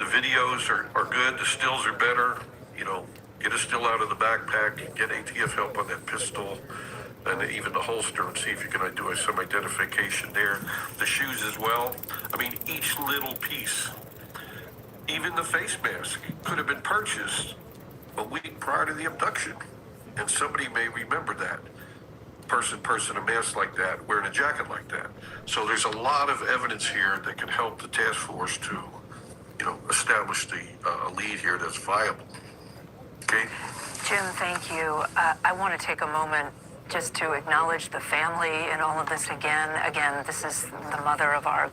videos are good. The stills are better. You know, get a still out of the backpack. Get ATF help on that pistol and even the holster and see if you can do some identification there. The shoes as well. I mean, each little piece, even the face mask, could have been purchased a week prior to the abduction. And somebody may remember that. Person, a mask like that, wearing a jacket like that. So there's a lot of evidence here that can help the task force to, establish the lead here that's viable. Okay? Jim, thank you. I want to take a moment just to acknowledge the family in all of this again. Again, this is the mother of our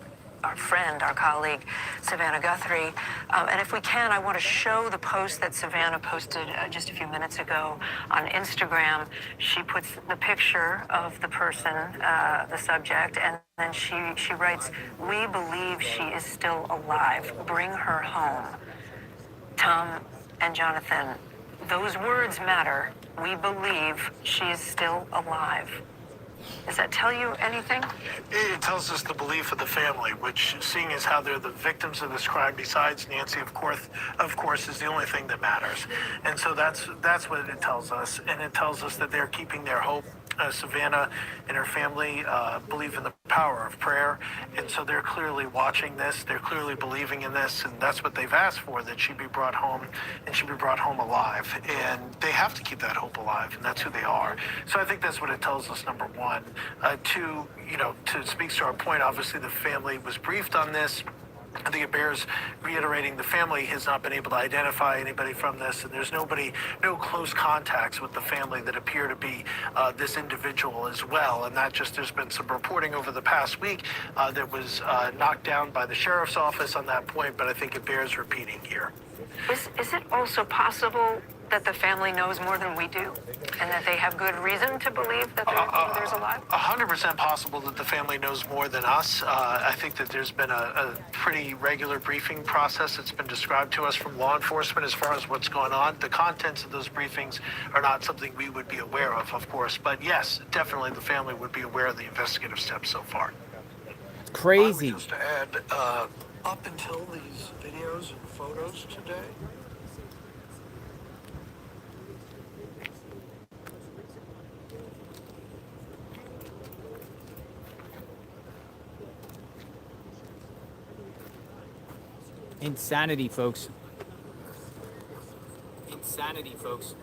friend, our colleague, Savannah Guthrie. And if we can, I want to show the post that Savannah posted just a few minutes ago on Instagram. She puts the picture of the person, the subject, and then she writes, "We believe she is still alive. Bring her home." Tom and Jonathan, those words matter. We believe she is still alive. Does that tell you anything? It tells us the belief of the family, which, seeing as how they're the victims of this crime, besides Nancy, of course, is the only thing that matters. And so that's what it tells us. And it tells us that they're keeping their hope. Savannah and her family believe in the power of prayer. And so they're clearly watching this. They're clearly believing in this. And that's what they've asked for, that she be brought home, and she be brought home alive. And they have to keep that hope alive. And that's who they are. So I think that's what it tells us, number one. Two, to speak to our point, obviously the family was briefed on this. I think it bears reiterating the family has not been able to identify anybody from this, and there's no close contacts with the family that appear to be this individual as well. And there's been some reporting over the past week that was knocked down by the sheriff's office on that point, but I think it bears repeating here. Is it also possible that the family knows more than we do, and that they have good reason to believe that their mother's alive? 100% possible that the family knows more than us. I think that there's been a pretty regular briefing process that's been described to us from law enforcement as far as what's going on. The contents of those briefings are not something we would be aware of course. But yes, definitely the family would be aware of the investigative steps so far. Crazy. I would just add, up until these videos and photos today, Insanity, folks. Insanity, folks.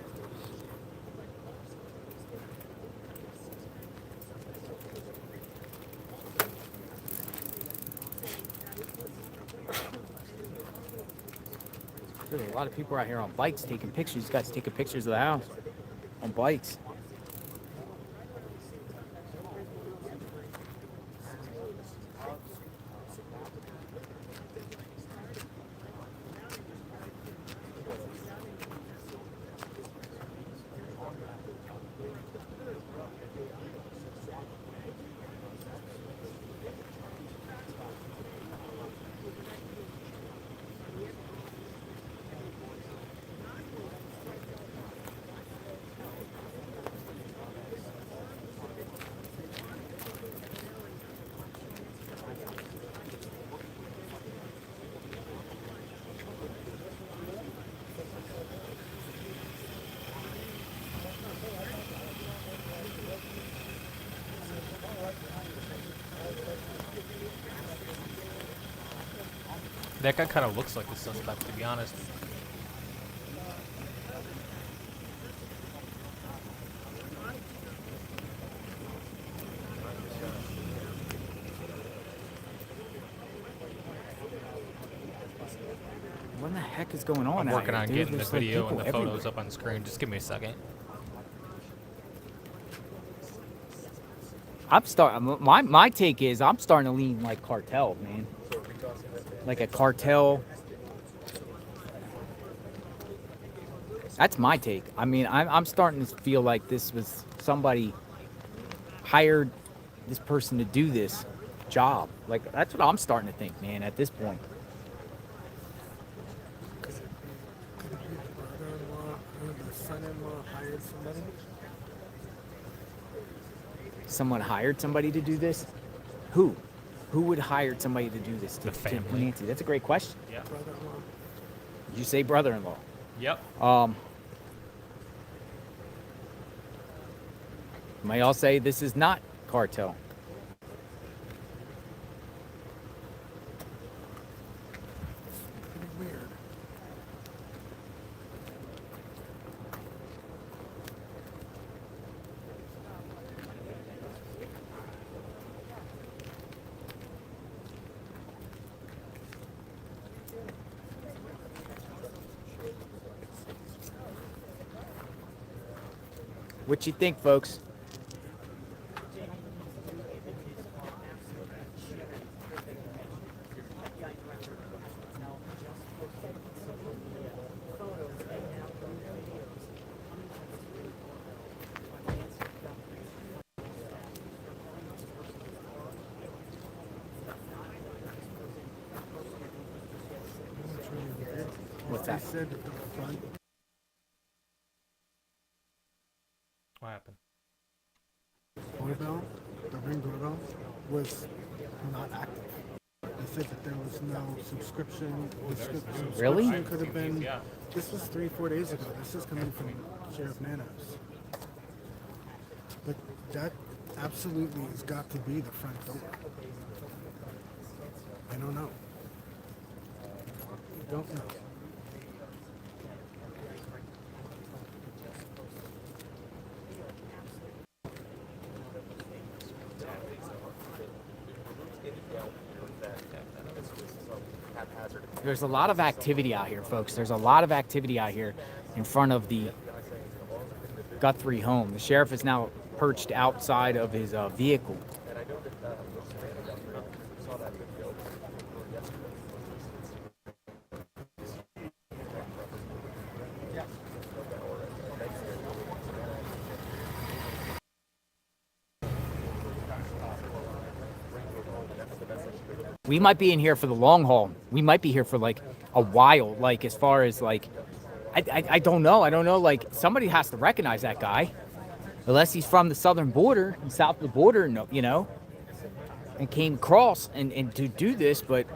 There's a lot of people out here on bikes taking pictures. You guys taking pictures of the house on bikes. That guy kind of looks like the suspect, to be honest. What the heck is going on? I'm working on getting the There's like video and the people photos up on the screen. Just give me a second. My take is I'm starting to lean like cartel, man. Like a cartel. That's my take. I mean, I'm starting to feel like this was somebody hired this person to do this job. Like, that's what I'm starting to think, man, at this point. could it be the brother-in-law or the son-in-law hired somebody? Someone hired somebody to do this? Who? Who would hire somebody to do this to The family. Nancy? That's a great question. Yeah. Brother-in-law. Did you say brother-in-law? Yep. May all say this is not cartel. Pretty weird. What you think, folks? That's really weird. What's They that? said that the front What happened? doorbell, the Ring doorbell, was not active. They said that there was no subscription. The Really? subscription could have been. Yeah. This was 3-4 days ago. This is coming from Sheriff Nanos. But that absolutely has got to be the front door. I don't know. Don't know. There's a lot of activity out here, folks. There's a lot of activity out here in front of the Guthrie home. The sheriff is now perched outside of his vehicle. We might be in here for the long haul. We might be here for like a while. Like as far as like, I don't know. I don't know. Like somebody has to recognize that guy, unless he's from the southern border, south of the border, you know, and came across and to do this. But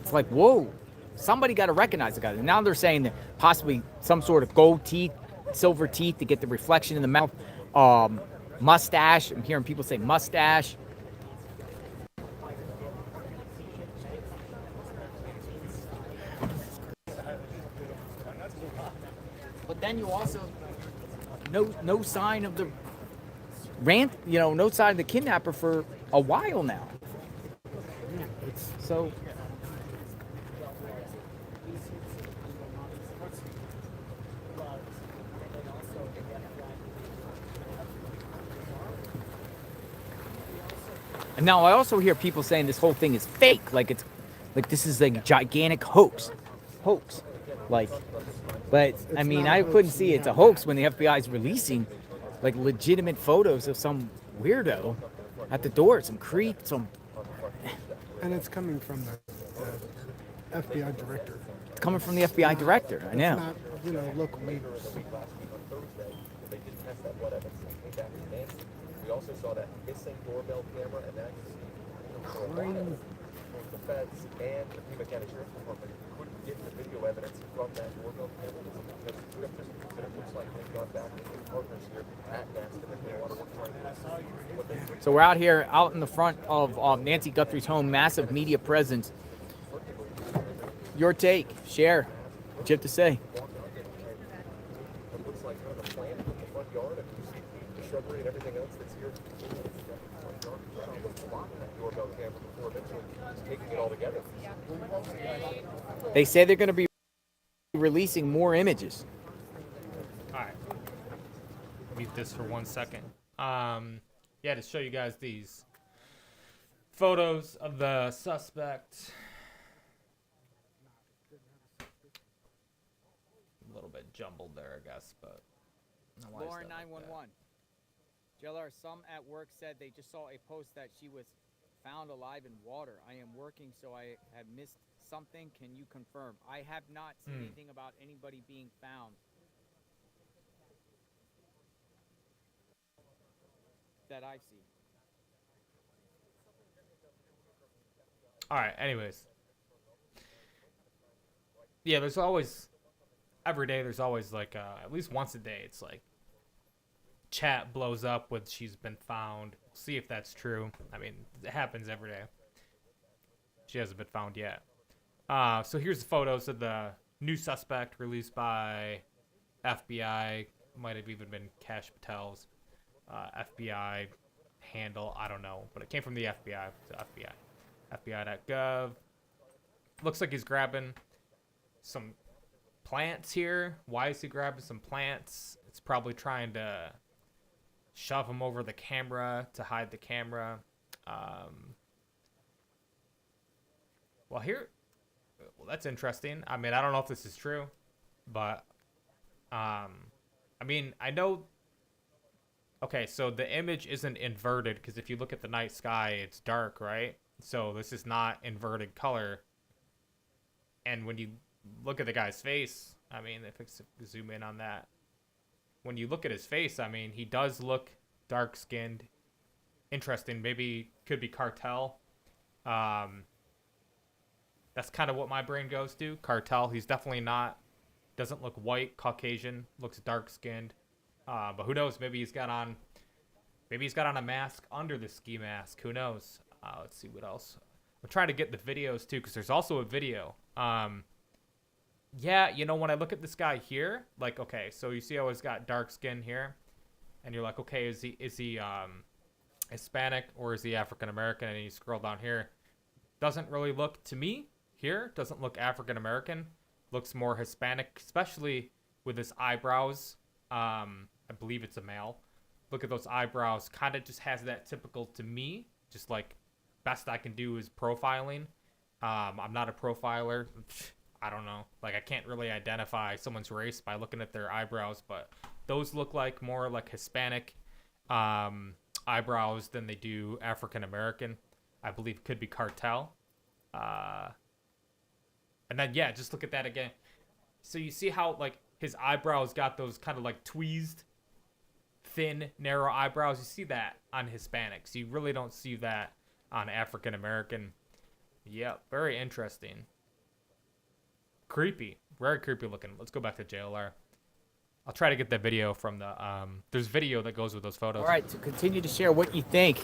it's like, whoa, somebody got to recognize the guy. And now they're saying that possibly some sort of gold teeth, silver teeth to get the reflection in the mouth, mustache. I'm hearing people say mustache. But then you also no sign of the no sign of the kidnapper for a while now. So and now I also hear people saying this whole thing is fake, like this is a gigantic hoax. Like, but I mean, I couldn't see it's a hoax when the FBI is releasing like legitimate photos of some weirdo at the door, some creep, some. And it's coming from the FBI director. It's coming from the FBI director. I know. It's not, local leaders. We also saw that missing doorbell camera, and that's the feds and the Pima County Sheriff's Department couldn't get the video evidence from that doorbell camera because it looks like they've gone back to partners here at NAST and they want to work trying to see what they So we're out here, out in the front of Nancy Guthrie's home, massive media presence. Your take, share, what you have to say. It looks like kind of a plan in the front yard and you see the shrubbery and everything else that's here. Blocking that doorbell camera before eventually just taking it all together. They say they're going to be releasing more images. All right. Mute this for 1 second. Yeah, to show you guys these photos of the suspect. A little bit jumbled there, I guess, but. Why is Lauren that like 911. JLR, some at work said they just saw a post that she was found alive in water. I am working, so I have missed something. Can you confirm? I have not seen anything about anybody being found. That I've seen. All right, anyways. yeah, there's always, every day there's always like, at least once a day, it's like, chat blows up with she's been found. See if that's true. I mean, it happens every day. She hasn't been found yet. So here's the photos of the new suspect released by FBI. Might have even been Kash Patel's FBI handle. I don't know, but it came from the FBI. So FBI. FBI.gov. Looks like he's grabbing some plants here. Why is he grabbing some plants? It's probably trying to shove him over the camera to hide the camera. Well, that's interesting. I mean, I don't know if this is true, but I mean, I know. Okay, so the image isn't inverted because if you look at the night sky, it's dark, right? So this is not inverted color. And when you look at the guy's face, I mean, if I zoom in on that, when you look at his face, I mean, he does look dark-skinned. Interesting. Maybe could be cartel. That's kind of what my brain goes to. Cartel. He's definitely not. Doesn't look white, Caucasian. Looks dark-skinned. But who knows? Maybe he's got on. Maybe he's got on a mask under the ski mask. Who knows? Let's see what else. I'm trying to get the videos too, because there's also a video. Yeah, you know, when I look at this guy here, like, okay, so you see how he's got dark skin here, and you're like, okay, is he Hispanic or is he African American? And you scroll down here, doesn't really look to me here. Doesn't look African American. Looks more Hispanic, especially with his eyebrows. I believe it's a male. Look at those eyebrows. Kind of just has that typical to me. Just like best I can do is profiling. I'm not a profiler. I don't know. Like, I can't really identify someone's race by looking at their eyebrows, but those look like more like Hispanic eyebrows than they do African American. I believe could be cartel. And then, yeah, just look at that again. So you see how, like, his eyebrows got those kind of, like, tweezed, thin, narrow eyebrows. You see that on Hispanics. You really don't see that on African American. Yep, very interesting. Creepy. Very creepy looking. Let's go back to JLR. I'll try to get the video from the, there's video that goes with those photos. All right, to continue to share what you think.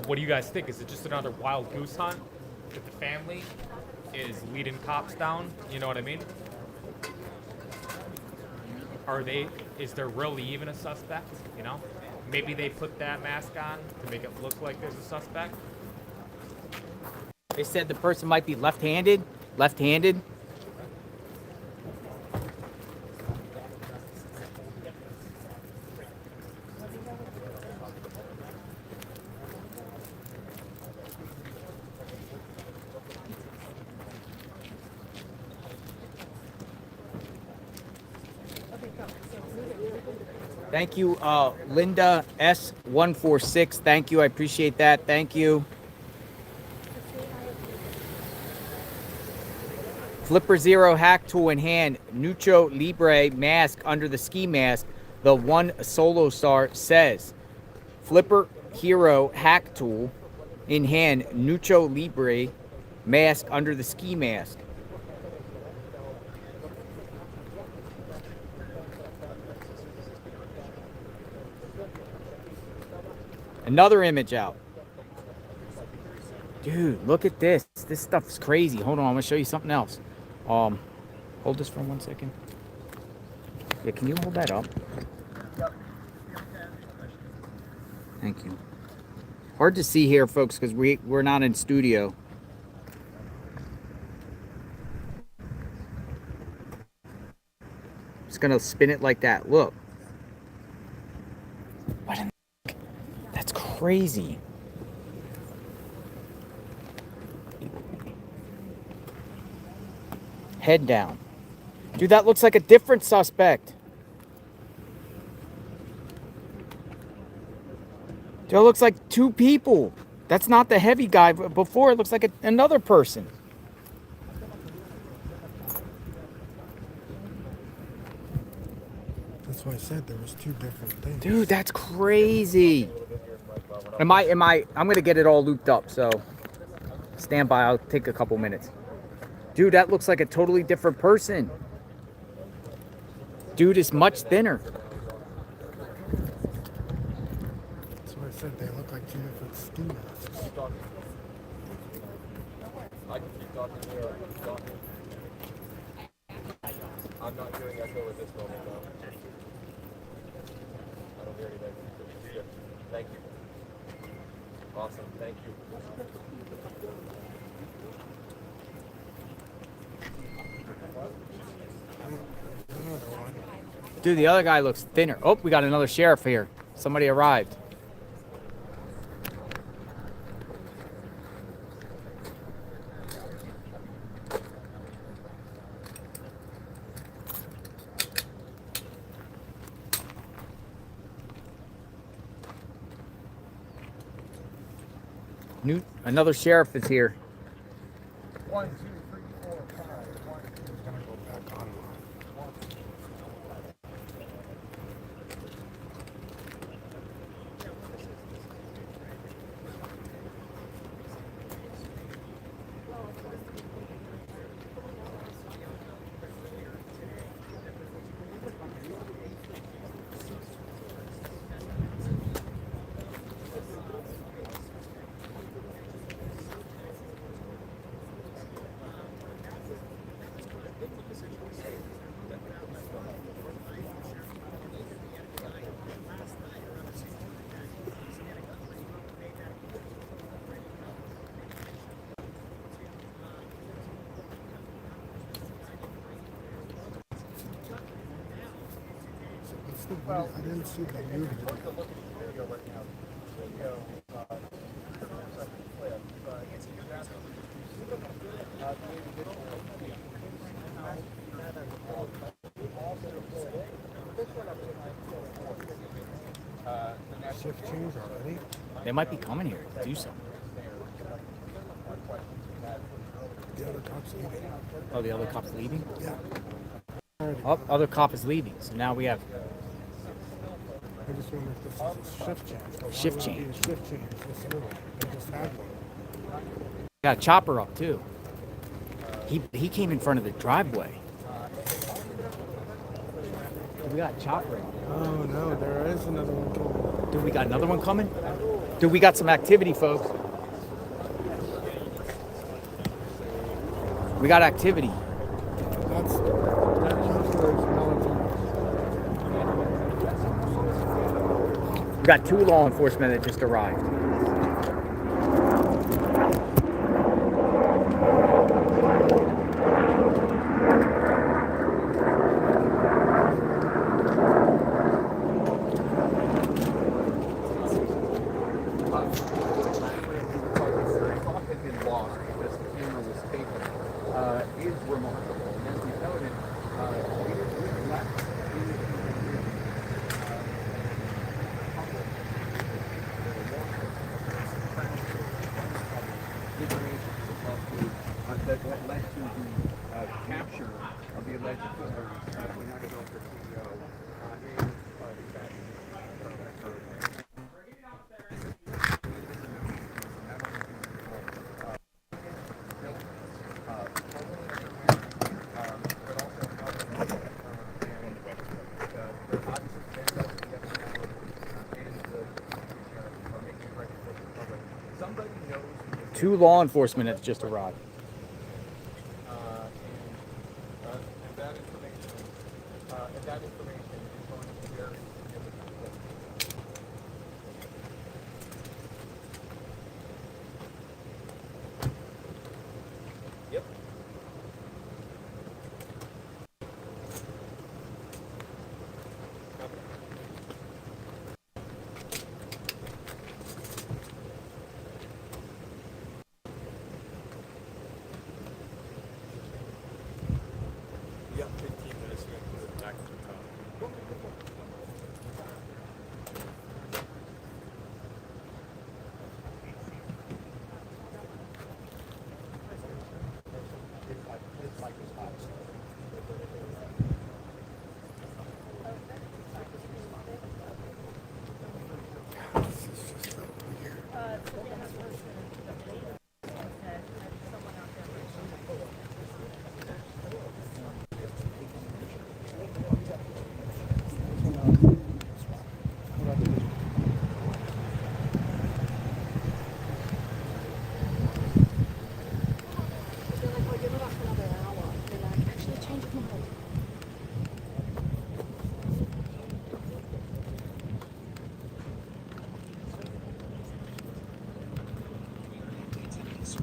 What do you guys think? Is it just another wild goose hunt that the family is leading cops down? You know what I mean? Is there really even a suspect? You know? Maybe they put that mask on to make it look like there's a suspect. They said the person might be left-handed. Left-handed. Thank you, Linda S146. Thank you. I appreciate that. Thank you. Flipper Zero hack tool in hand. Nucho Libre mask under the ski mask. The one solo star says. Flipper Hero hack tool in hand. Nucho Libre mask under the ski mask. Another image out. Dude, look at this. This stuff's crazy. Hold on, I'm gonna show you something else. Hold this for 1 second. Yeah, can you hold that up? Thank you. Hard to see here, folks, because we're not in studio. Just gonna spin it like that. Look. What in the heck? That's crazy. Head down. Dude, that looks like a different suspect. Dude, it looks like two people. That's not the heavy guy. Before, it looks like another person. That's why I said there was two different things. Dude, that's crazy. I'm gonna get it all looped up, so stand by. I'll take a couple minutes. Dude, that looks like a totally different person. Dude is much thinner. That's why I said they look like two different ski masks. I can keep talking here. I can keep talking. I'm not hearing echo at this moment, though. I don't hear anything. See ya. Thank you. Awesome. Thank you. Dude, the other guy looks thinner. Oh, we got another sheriff here. Somebody arrived. Another sheriff is here. 1, 2, 3, 4, 5. 1, 2, He's gonna go back online. I didn't see the movie. Shift change already? They might be coming here to do something. The other cop's leaving. Oh, the other cop's leaving? Yeah. Oh, other cop is leaving. So now we have I just wonder if this is a shift change. But why Shift would it be change. a shift change this early? They just had one. got a chopper up too. He came in front of the driveway. We got a chopper. Oh no, there is another one coming. Dude, we got another one coming? Dude, we got some activity, folks. We got activity. That chopper is military. We got 2 law enforcement that just arrived. That led to the capture of the alleged killer. We're not going to go for CEO. Somebody knows. 2 law enforcement that just arrived. And that information is going to be very significant. Yep. Yep, 15.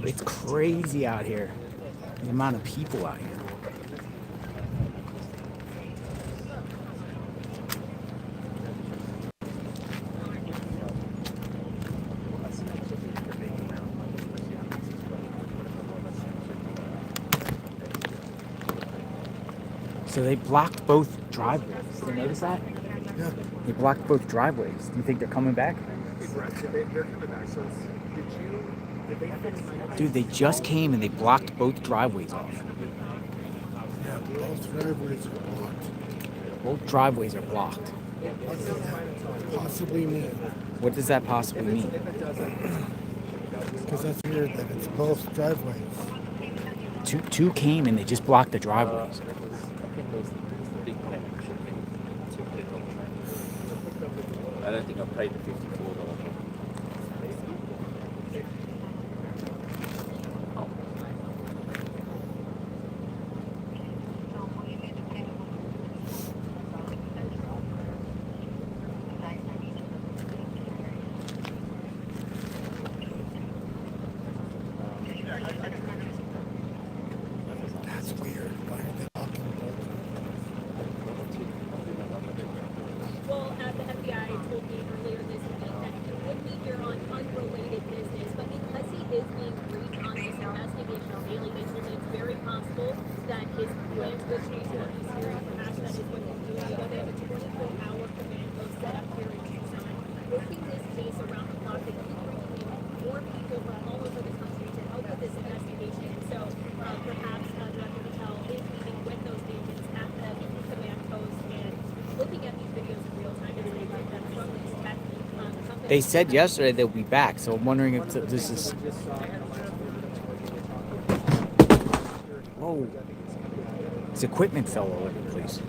It's crazy out here. The amount of people out here. So they blocked both driveways. Did you notice that? Yeah. They blocked both driveways. Do you think they're coming back? Dude, they just came and they blocked both driveways off. Yeah, both driveways are blocked. Both driveways are blocked. What does that possibly mean? What does that possibly mean? Because that's weird that it's both driveways. Two came and they just blocked the driveways. I don't think I paid the $54. That's weird. Why are they blocking both? Well, the FBI told me earlier this week that he would be here on unrelated business, but because he is being briefed on this investigation on a daily basis, it's very possible that his plans will change what he's hearing. Perhaps that is what he's doing. You know, they have a 24-hour command post set up here in Tucson, working this case around the clock. They keep bringing in more people from all over the country to help with this investigation. So perhaps Director Patel is meeting with those agents at the command post and looking at these videos in real time and saying that from these tech companies. They said yesterday they'll be back, so I'm wondering if this is. Whoa. His equipment fell all over the place.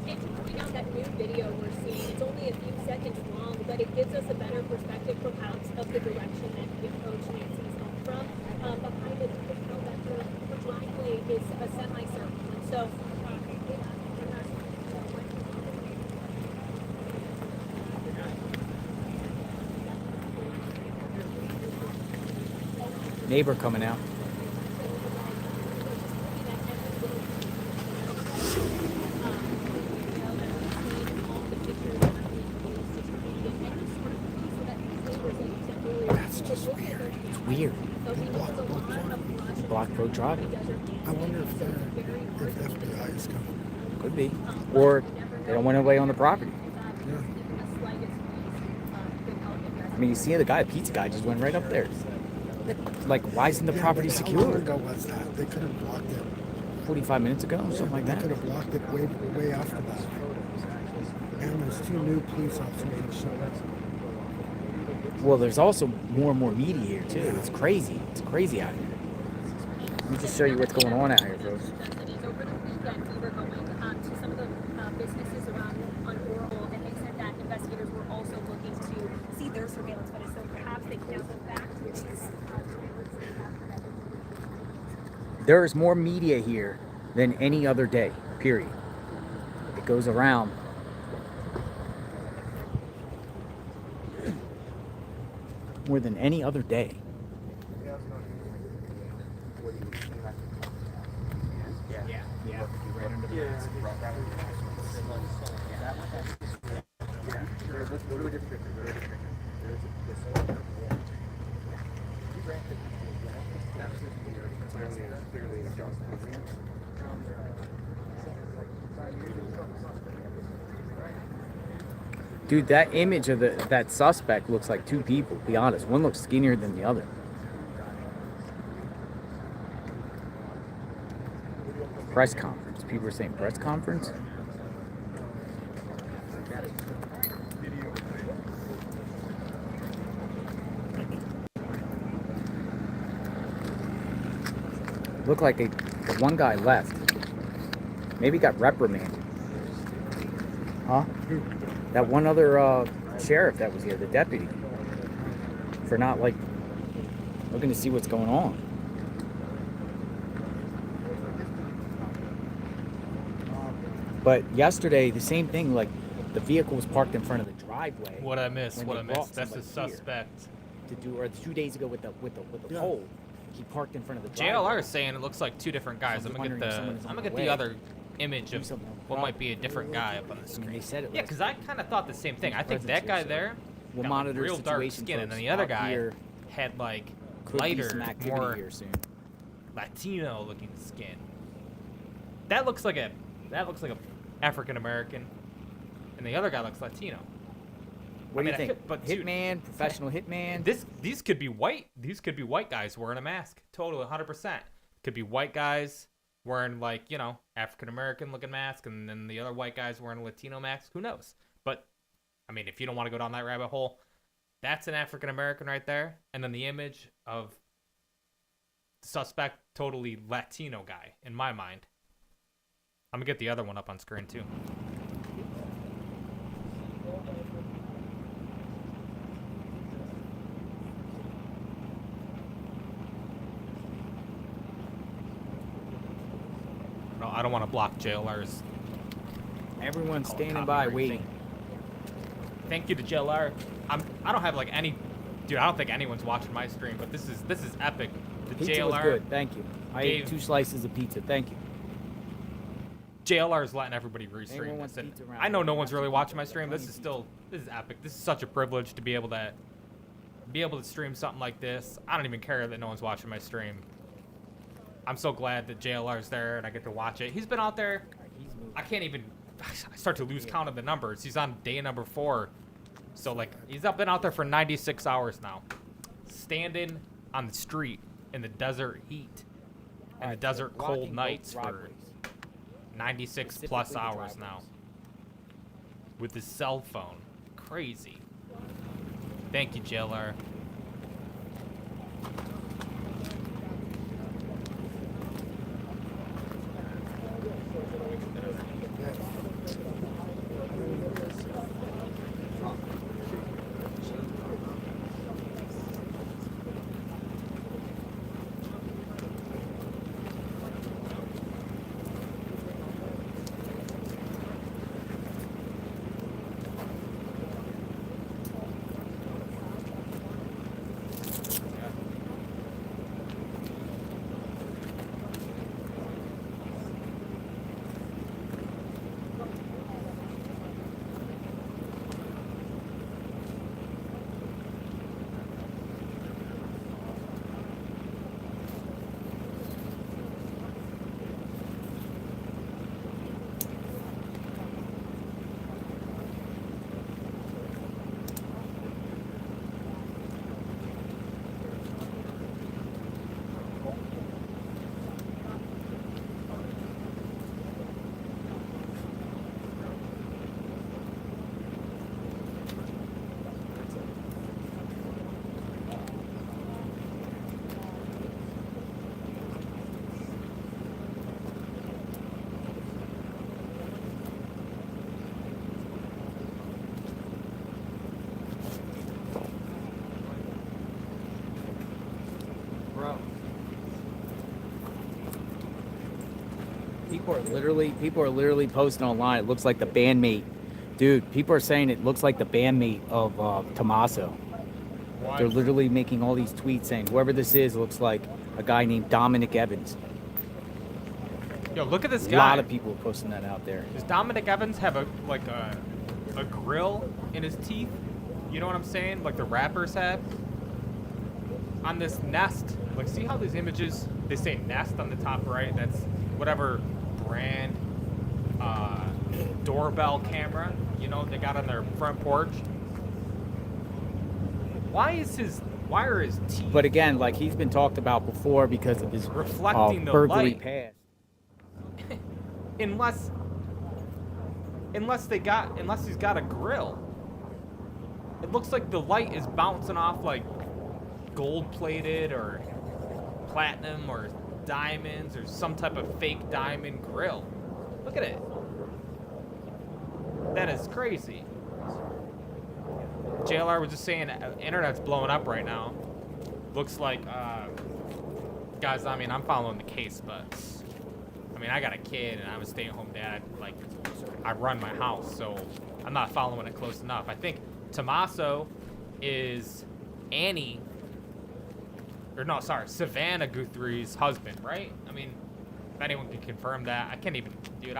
And to point out that new video we're seeing, it's only a few seconds long, but it gives us a better perspective perhaps of the direction that the approach Nancy's home from. Behind it, you can tell that her driveway is a semicircle. And so, Neighbor coming out. That's just weird. It's weird. They Blocked both driveways. I wonder if FBI is coming. Could be. Or they don't want anybody on the property. Yeah. I mean, you see the guy, the pizza guy, just went right up there. Like, why isn't the property How long secure? ago was that? They could have blocked it. 45 minutes ago, something like They that. could have blocked it way after that. And there's 2 new police officers that showed up. Well, there's also more and more media here too. It's crazy. It's crazy out here. Let me just show you what's going on out here, folks. over the weekend, we were going to some of the businesses around on Oral, and they said that investigators were also looking to see their surveillance footage. So perhaps they can now go back to these surveillance. There is more media here than any other day, period. It goes around. More than any other day. Dude, that image of that suspect looks like 2 people, to be honest. One looks skinnier than the other. Press conference. People are saying press conference? Looked like the one guy left. Maybe got reprimanded. Huh? That one other sheriff that was here, the deputy, for not like looking to see what's going on. But yesterday, the same thing. Like, the vehicle was parked in front of the driveway. What I missed? when What they I brought missed? That's the somebody here suspect. To do, or 2 days ago with the Yeah. pole, he parked in front of the JLR driveway. is saying it looks like two different guys. So I'm I'm gonna get wondering if the someone is on I'm gonna the get the way. other image Do of something what might be a different guy up on the I screen. mean, they said it Yeah, was. because I kind of thought the same thing. I think presence that here, guy so there we'll got monitor real the dark situation, skin, and folks. then the other Out guy here had like could be lighter, some activity more here soon. Latino-looking skin. That looks like a African American, and the other guy looks Latino. What do you I think? but dude, Hitman, professional hitman. these could be white. These could be white guys wearing a mask. Totally, 100%. Could be white guys wearing like African American looking mask, and then the other white guys wearing a Latino mask. Who knows? But I mean, if you don't want to go down that rabbit hole, that's an African American right there, and then the image of the suspect, totally Latino guy in my mind. I'm gonna get the other one up on screen too. No, I don't want to block JLR's. Everyone's Call it standing by copyright waiting. thing. Thank you to JLR. I don't have like any, dude. I don't think anyone's watching my stream, but this is epic. The Pizza JLR was good. Thank you. I ate gave- 2 slices of pizza. Thank you. JLR is letting everybody Anyone restream wants this. And pizza around I know here, no one's that's really what watching my pizza. stream. This is epic. This is such a privilege to be able to stream something like this. I don't even care that no one's watching my stream. I'm so glad that JLR's there and I get to watch it. He's been out there. He's moving. I can't even. I start to lose count of the numbers. He's on day number 4, so like he's been out there for 96 hours now, standing on the street in the desert heat and the Alright, desert so cold blocking both nights for driveways. 96 plus Specifically the hours now driveways. with his cell phone. Crazy. Thank you, JLR. Bro. People are literally posting online. It looks like the bandmate. Dude, people are saying it looks like the bandmate of Tommaso. They're literally making all these tweets saying whoever this is looks like a guy named Dominic Evans. Yo, look at this A guy. lot of people are posting that out there. Does Dominic Evans have a grill in his teeth? You know what I'm saying? Like the rappers have? On this Nest. Like, see how these images, they say Nest on the top right? That's whatever brand doorbell camera, they got on their front porch. Why are his teeth But again, like he's been talked about before because of his reflecting the burglary light? past. unless he's got a grill. It looks like the light is bouncing off like gold-plated or platinum or diamonds or some type of fake diamond grill. Look at it. That is crazy. JLR was just saying internet's blowing up right now. Looks like, guys, I mean, I'm following the case, but I mean, I got a kid and I'm a stay-at-home dad. Like, I run my house, so I'm not following it close enough. I think Tommaso is Annie, or no, sorry, Savannah Guthrie's husband, right? I mean, if anyone can confirm that, I can't even, dude,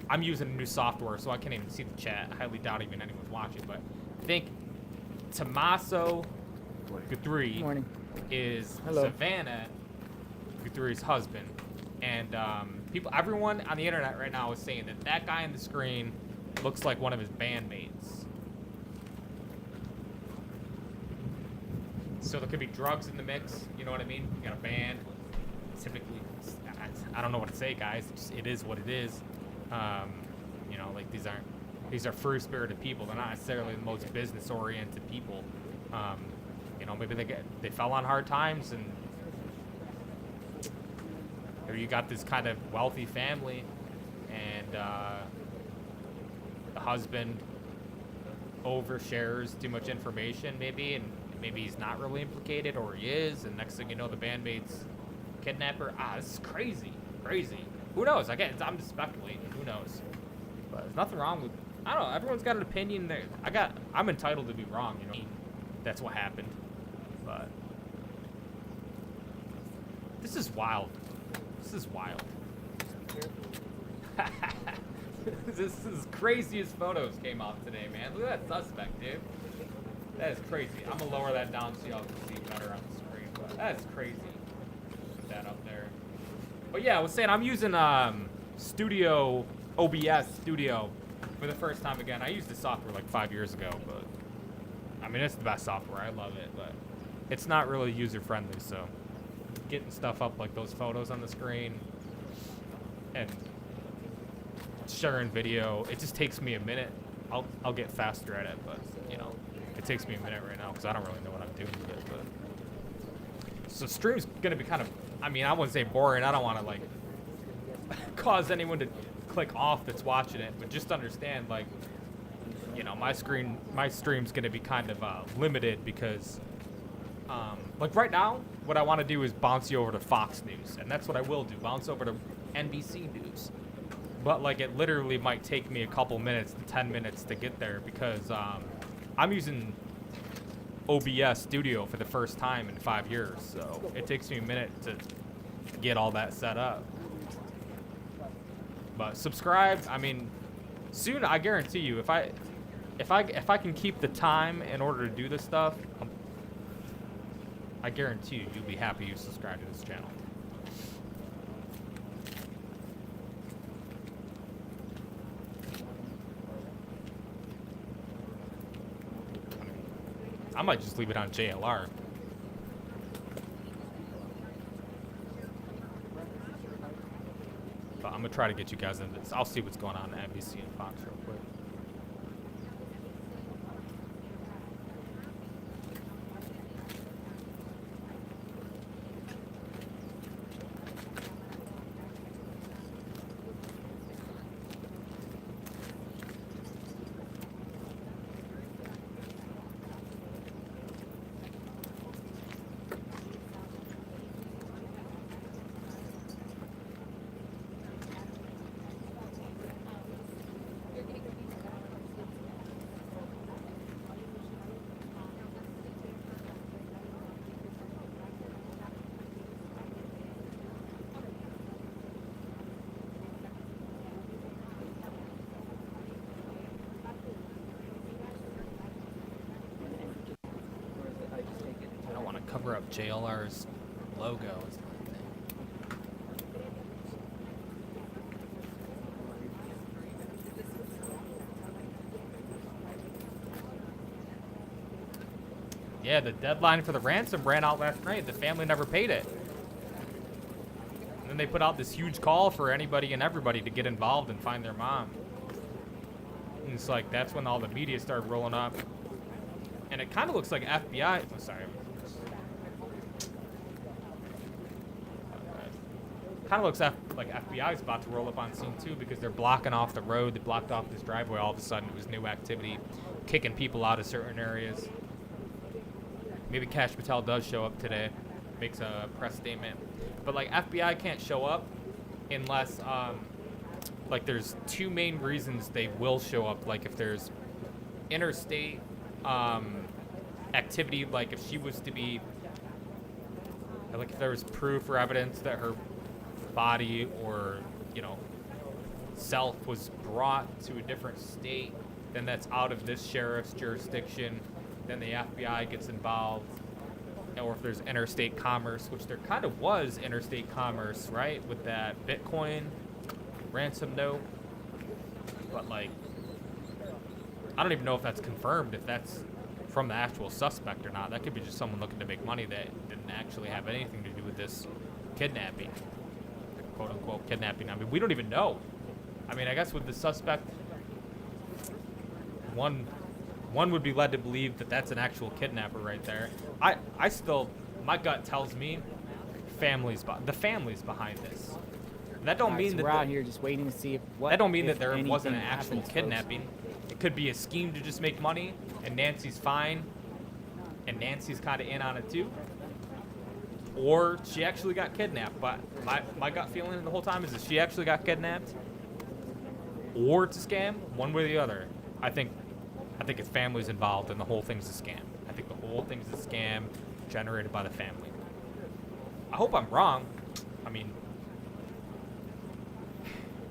I'm using a new software, so I can't even see the chat. I highly doubt even anyone's watching, but I think Tommaso Guthrie Morning. is Hello. Savannah Guthrie's husband. And everyone on the internet right now is saying that that guy on the screen looks like one of his bandmates. So there could be drugs in the mix, you know what I mean? You got a band. Typically, I don't know what to say, guys. It is what it is. You know, like these are free-spirited people. They're not necessarily the most business-oriented people. You know, maybe they fell on hard times, and or you got this kind of wealthy family, and the husband overshares too much information, maybe, and maybe he's not really implicated, or he is, and next thing you know, the bandmate's kidnapper. This is crazy. Who knows? I'm just speculating. Who knows? But there's nothing wrong with. I don't know. Everyone's got an opinion. There, I'm entitled to be wrong. You know, that's what happened. But this is wild. This is craziest photos came out today, man. Look at that suspect, dude. That is crazy. I'm gonna lower that down so y'all can see better on the screen. But that is crazy. Put that up there. But yeah, I was saying I'm using Studio OBS Studio for the first time again. I used the software like 5 years ago, but I mean it's the best software. I love it, but it's not really user friendly. So getting stuff up like those photos on the screen and sharing video, it just takes me a minute. I'll get faster at it, but you know, it takes me a minute right now because I don't really know what I'm doing with it. But so stream's gonna be kind of, I mean, I wouldn't say boring. I don't want to like cause anyone to click off that's watching it, but just understand, like, you know, my stream's gonna be kind of limited because like right now, what I want to do is bounce you over to Fox News, and that's what I will do, bounce over to NBC News. But like it literally might take me a couple minutes to 10 minutes to get there because I'm using OBS Studio for the first time in 5 years, so it takes me a minute to get all that set up. But subscribe, I mean, soon I guarantee you, if I can keep the time in order to do this stuff, I guarantee you'll be happy you subscribe to this channel. I might just leave it on JLR. But I'm gonna try to get you guys into this. I'll see what's going on at NBC and Fox real quick. I don't want to cover up JLR's logo. Is the thing. Yeah, the deadline for the ransom ran out last night. The family never paid it. And then they put out this huge call for anybody and everybody to get involved and find their mom. And it's like, that's when all the media started rolling up. And it kind of looks like FBI. Oh, sorry. Kind of looks like FBI is about to roll up on scene too because they're blocking off the road. They blocked off this driveway. All of a sudden, it was new activity, kicking people out of certain areas. Maybe Kash Patel does show up today, makes a press statement. But like FBI can't show up unless like there's two main reasons they will show up. Like if there's interstate activity, like if she was to be, like if there was proof or evidence that her body or, you know, self was brought to a different state, then that's out of this sheriff's jurisdiction. Then the FBI gets involved. Or if there's interstate commerce, which there kind of was interstate commerce, right? With that Bitcoin ransom note. But like, I don't even know if that's confirmed, if that's from the actual suspect or not. That could be just someone looking to make money that didn't actually have anything to do with this kidnapping. Quote unquote kidnapping. I mean, we don't even know. I mean, I guess with the suspect, one would be led to believe that that's an actual kidnapper right there. I still, my gut tells me the families behind this. That don't mean so that we're out here just waiting to see if what. that don't mean if that there wasn't an anything actual happens, folks. kidnapping. It could be a scheme to just make money, and Nancy's fine, and Nancy's kind of in on it too. Or she actually got kidnapped. But my gut feeling the whole time is that she actually got kidnapped, or it's a scam. One way or the other. I think it's families involved, and the whole thing's a scam. I think the whole thing's a scam generated by the family. I hope I'm wrong. I mean,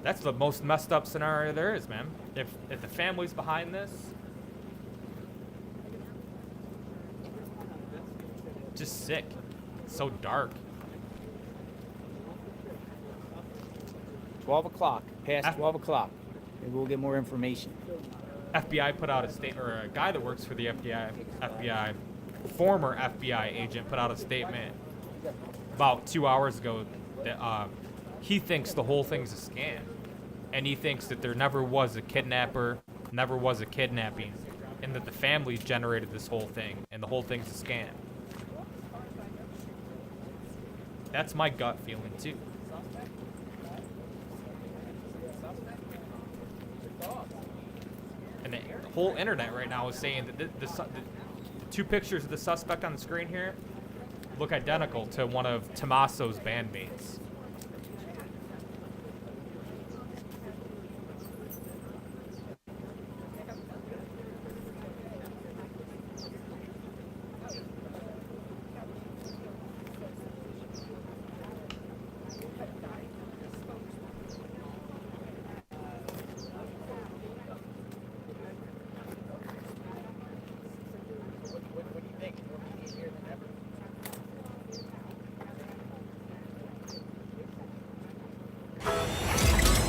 that's the most messed up scenario there is, man. If the family's behind this, just sick. It's so dark. 12 o'clock. Past 12 o'clock. Maybe we'll get more information. FBI put out a statement, or a guy that works for the FBI, former FBI agent, put out a statement about 2 hours ago that he thinks the whole thing's a scam, and he thinks that there never was a kidnapper, never was a kidnapping, and that the family generated this whole thing, and the whole thing's a scam. That's my gut feeling too. And the whole internet right now is saying that the two pictures of the suspect on the screen here look identical to one of Tommaso's bandmates.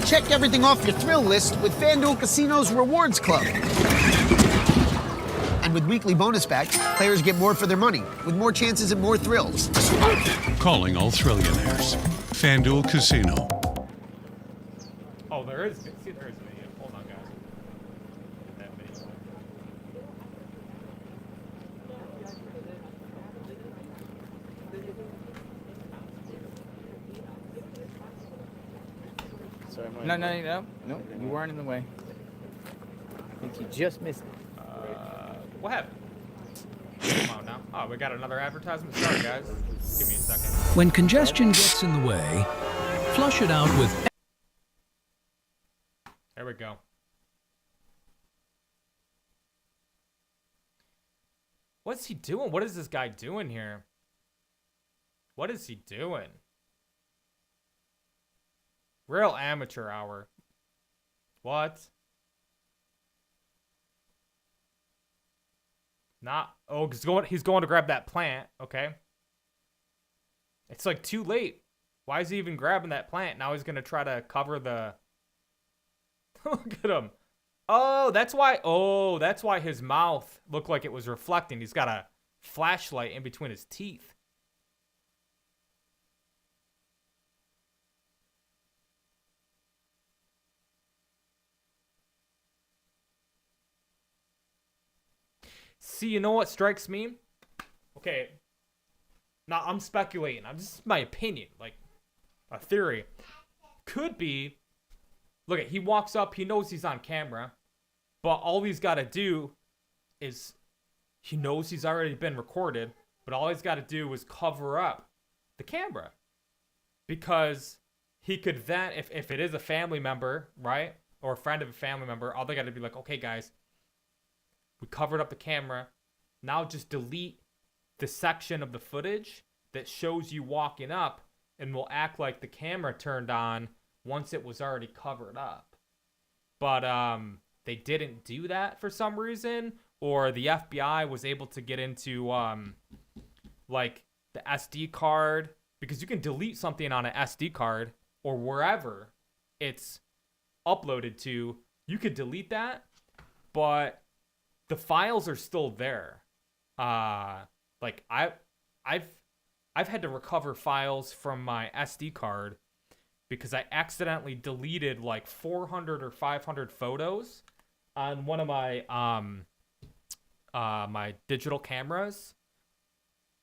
Check everything off your thrill list with FanDuel Casino's Rewards Club. And with weekly bonus packs, players get more for their money, with more chances and more thrills. Calling all Thrillionaires. FanDuel Casino. Oh, there is. See, there is a video. Hold on, guys. Get that video. Sorry, no. You weren't in the way. I think you just missed it. What happened? Come on now. Oh, we got another advertisement. Sorry, guys. Give me a second. When congestion gets in the way, flush it out with... There we go. What's he doing? What is this guy doing here? What is he doing? Real amateur hour. What? Not. Oh, he's going to grab that plant. Okay. It's like too late. Why is he even grabbing that plant? Now he's going to try to cover the... Look at him. Oh, that's why. Oh, that's why his mouth looked like it was reflecting. He's got a flashlight in between his teeth. See, you know what strikes me? Okay. Now, I'm speculating. This is my opinion. Like, a theory. Could be... Look, he walks up. He knows he's on camera. But all he's got to do is... He knows he's already been recorded. But all he's got to do is cover up the camera. Because he could then, if it is a family member, right, or a friend of a family member, all they got to be like, okay, guys, we covered up the camera. Now just delete the section of the footage that shows you walking up, and we'll act like the camera turned on once it was already covered up. But they didn't do that for some reason, or the FBI was able to get into like the SD card, because you can delete something on an SD card or wherever it's uploaded to. You could delete that, but the files are still there. Like I've had to recover files from my SD card because I accidentally deleted like 400 or 500 photos on one of my my digital cameras.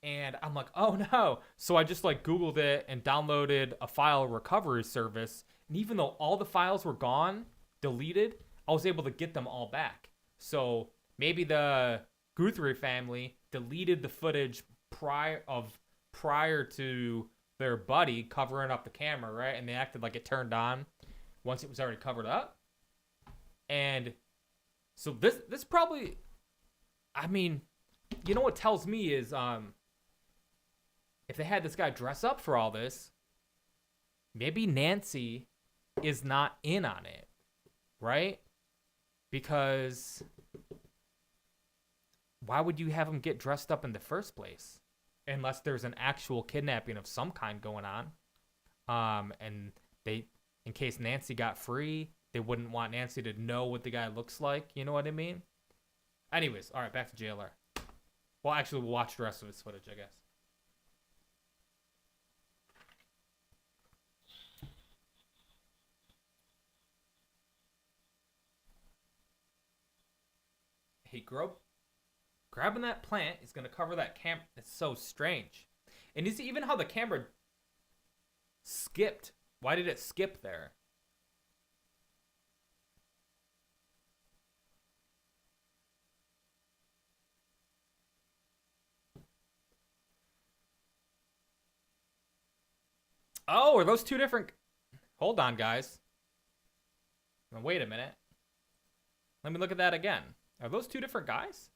And I'm like, oh no. So I just like Googled it and downloaded a file recovery service. And even though all the files were gone, deleted, I was able to get them all back. So maybe the Guthrie family deleted the footage prior to their buddy covering up the camera, right? And they acted like it turned on once it was already covered up. And so this probably, I mean, you know what tells me is if they had this guy dress up for all this, maybe Nancy is not in on it, right? Because why would you have him get dressed up in the first place? Unless there's an actual kidnapping of some kind going on. And they, in case Nancy got free, they wouldn't want Nancy to know what the guy looks like. You know what I mean? Anyways, all right, back to JLR. Well, actually, we'll watch the rest of his footage, I guess. Hey, grabbing that plant is going to cover that camera. It's so strange. And is even how the camera skipped. Why did it skip there? Oh, are those two different? Hold on, guys. Now, wait a minute. Let me look at that again. Are those two different guys?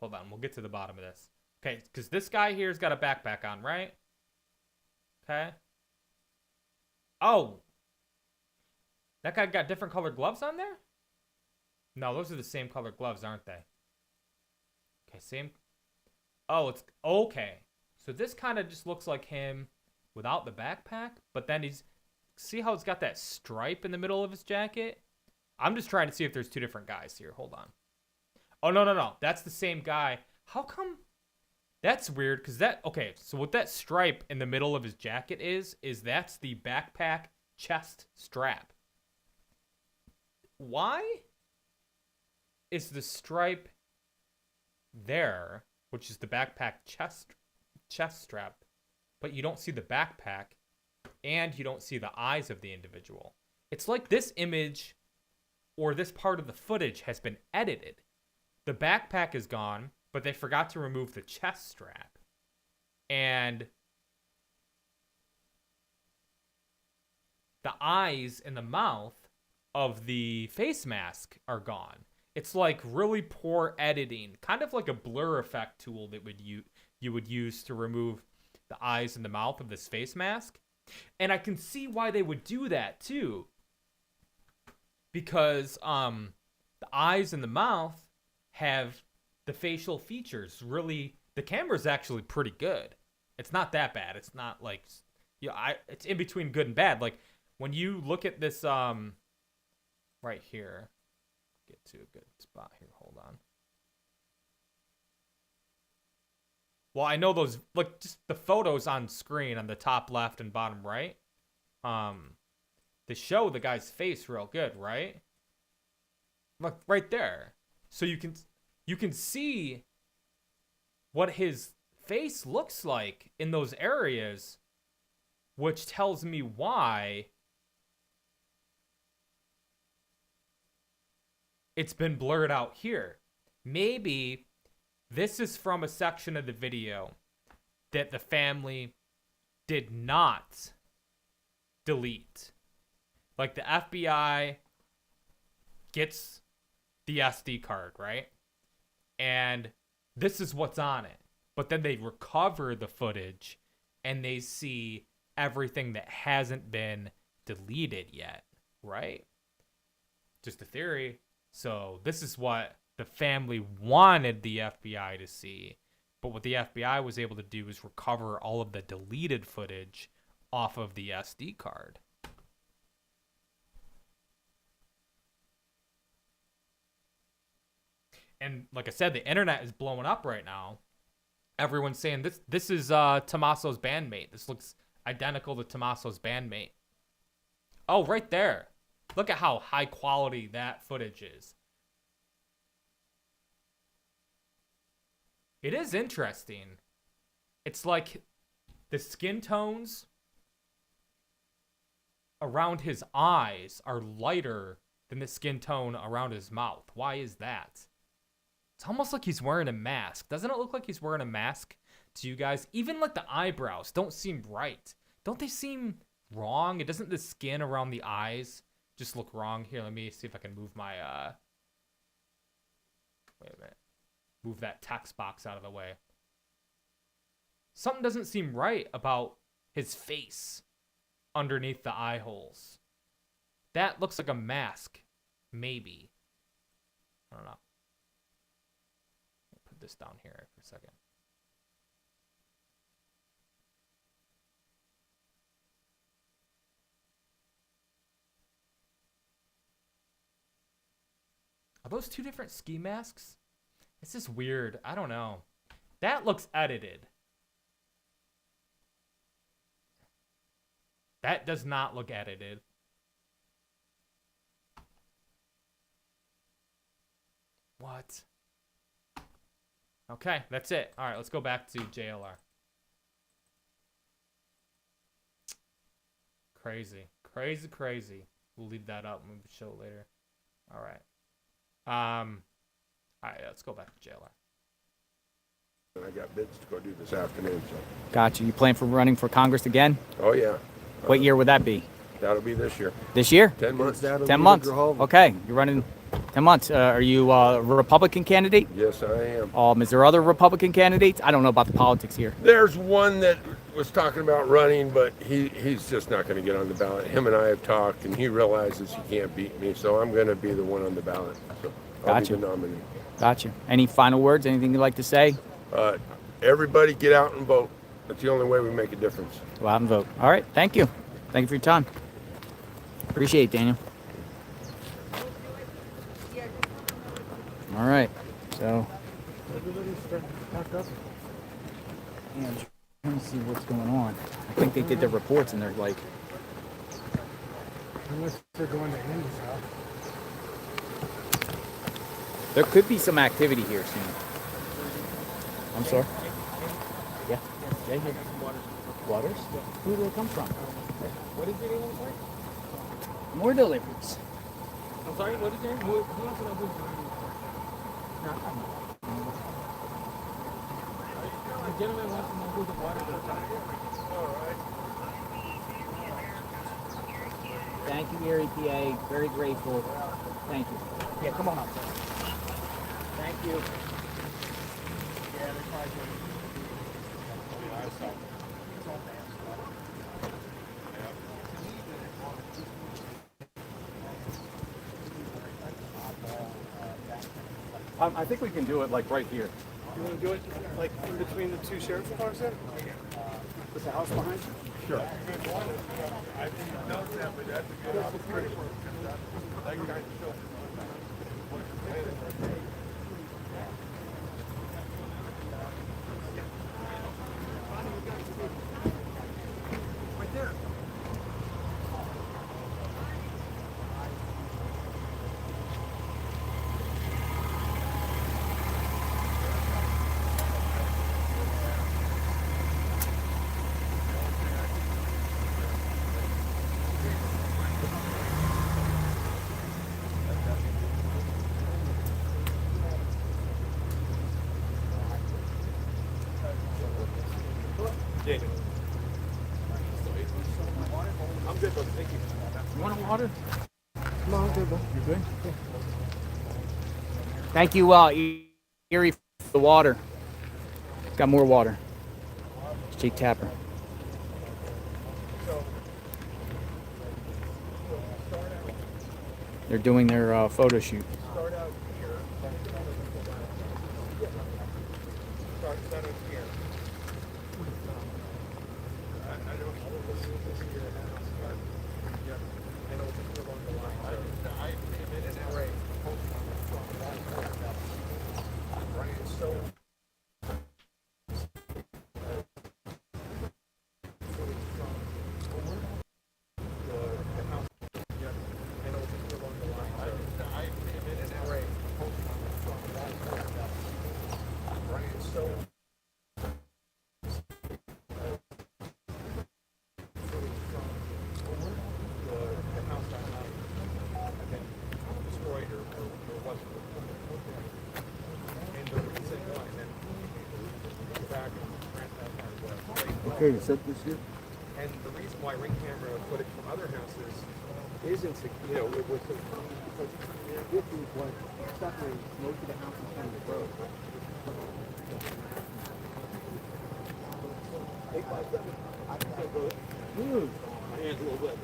Hold on, we'll get to the bottom of this. Okay, because this guy here's got a backpack on, right? Okay. Oh. That guy got different colored gloves on there? No, those are the same colored gloves, aren't they? Okay, same. Oh, it's okay. So this kind of just looks like him without the backpack, but then he's, see how it's got that stripe in the middle of his jacket? I'm just trying to see if there's two different guys here. Hold on. Oh, no. That's the same guy. How come? That's weird, because that, okay, so what that stripe in the middle of his jacket is that's the backpack chest strap. Why is the stripe there, which is the backpack chest strap, but you don't see the backpack and you don't see the eyes of the individual? It's like this image or this part of the footage has been edited. The backpack is gone, but they forgot to remove the chest strap. And the eyes and the mouth of the face mask are gone. It's like really poor editing, kind of like a blur effect tool that you would use to remove the eyes and the mouth of this face mask. And I can see why they would do that too. Because the eyes and the mouth have the facial features really, the camera's actually pretty good. It's not that bad. It's not like, it's in between good and bad. Like when you look at this right here, get to a good spot here. Hold on. Well, I know those, like just the photos on screen on the top left and bottom right. They show the guy's face real good, right? Look right there. So you can see what his face looks like in those areas, which tells me why it's been blurred out here. Maybe this is from a section of the video that the family did not delete. Like the FBI gets the SD card, right? And this is what's on it. But then they recover the footage and they see everything that hasn't been deleted yet, right? Just a theory. So this is what the family wanted the FBI to see. But what the FBI was able to do is recover all of the deleted footage off of the SD card. And like I said, the internet is blowing up right now. Everyone's saying this is Tommaso's bandmate. This looks identical to Tommaso's bandmate. Oh, right there. Look at how high quality that footage is. It is interesting. It's like the skin tones around his eyes are lighter than the skin tone around his mouth. Why is that? It's almost like he's wearing a mask. Doesn't it look like he's wearing a mask to you guys? Even like the eyebrows don't seem right. Don't they seem wrong? It doesn't the skin around the eyes just look wrong? Here, let me see if I can move my wait a minute. Move that text box out of the way. Something doesn't seem right about his face underneath the eye holes. That looks like a mask. Maybe. I don't know. Put this down here for a second. Are those two different ski masks? It's just weird. I don't know. That looks edited. That does not look edited. What? Okay, that's it. All right, let's go back to JLR. Crazy. Crazy, crazy. We'll leave that up and we'll show it later. All right. All right, let's go back to JLR. I got bids to go do this afternoon, so. Gotcha. You plan for running for Congress again? Oh, yeah. What year would that be? That'll be this year. This year? 10 months. 10 months. Okay, you're running 10 months. Are you a Republican candidate? Yes, I am. Is there other Republican candidates? I don't know about the politics here. There's one that was talking about running, but he's just not going to get on the ballot. Him and I have talked, and he realizes he can't beat me, so I'm going to be the one on the ballot. So I'll Gotcha. be the nominee. Gotcha. Any final words? Anything you'd like to say? Everybody get out and vote. That's the only way we make a difference. Go out and vote. All right. Thank you. Thank you for your time. Appreciate it, Daniel. All right. So. Everybody's starting to pack up. Yeah, I'm trying to see what's going on. I think they did their reports and they're like. Unless they're going to Andy's house. There could be some activity here soon. I'm sorry. Yeah. Jay here. Waters? Who do they come from? What is your name, I'm sorry? More deliveries. I'm sorry, what is your name? Who wants to know who's your name? The gentleman wants to know who the water is. All right. Thank you, Erie PA. Very grateful. Thank you. Yeah, come on up. Thank you. Yeah, they're probably doing it. I think we can do it like right here. You want to do it like in between the two sheriff's cars there? With the house behind you? Sure. water? No, I'm good, bro. You good? Thank you, Erie, for the water. Got more water. It's Jake Tapper. They're doing their photo shoot. Start out here. Start out here. I don't know this here at the house, but yeah, I know it's along the line. I and that's right. Right. So. Okay, you set this here? And the reason why ring camera footage from other houses isn't, you know, it was because this is what separates most of the houses from the road. 857. I can still go. My hand's a little wet.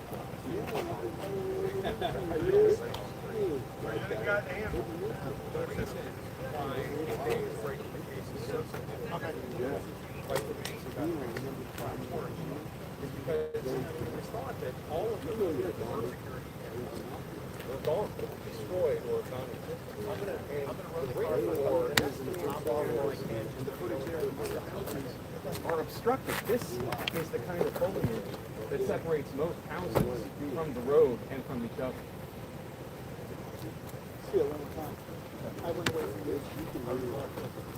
Because it's thought that all of the security were gone, destroyed, or non-existent. And the ring war and the footage there of the houses are obstructed. This is the kind of foliage that separates most houses from the road and from each other.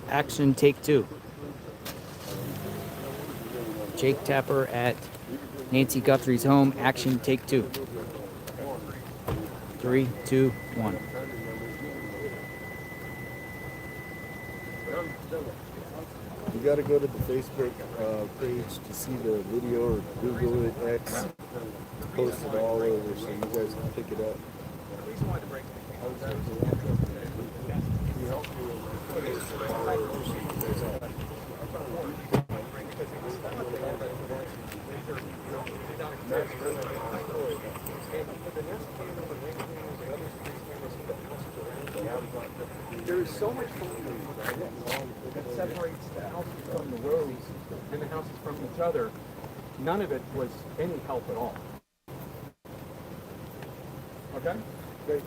Action take 2. Jake Tapper at Nancy Guthrie's home. Action take 2. 3, 2, 1. You got to go to the Facebook page to see the video, or Google it, X. It's posted all over, so you guys can pick it up. There is so much foliage that separates the houses from the roads and the houses from each other. None of it was any help at all. Okay? Great.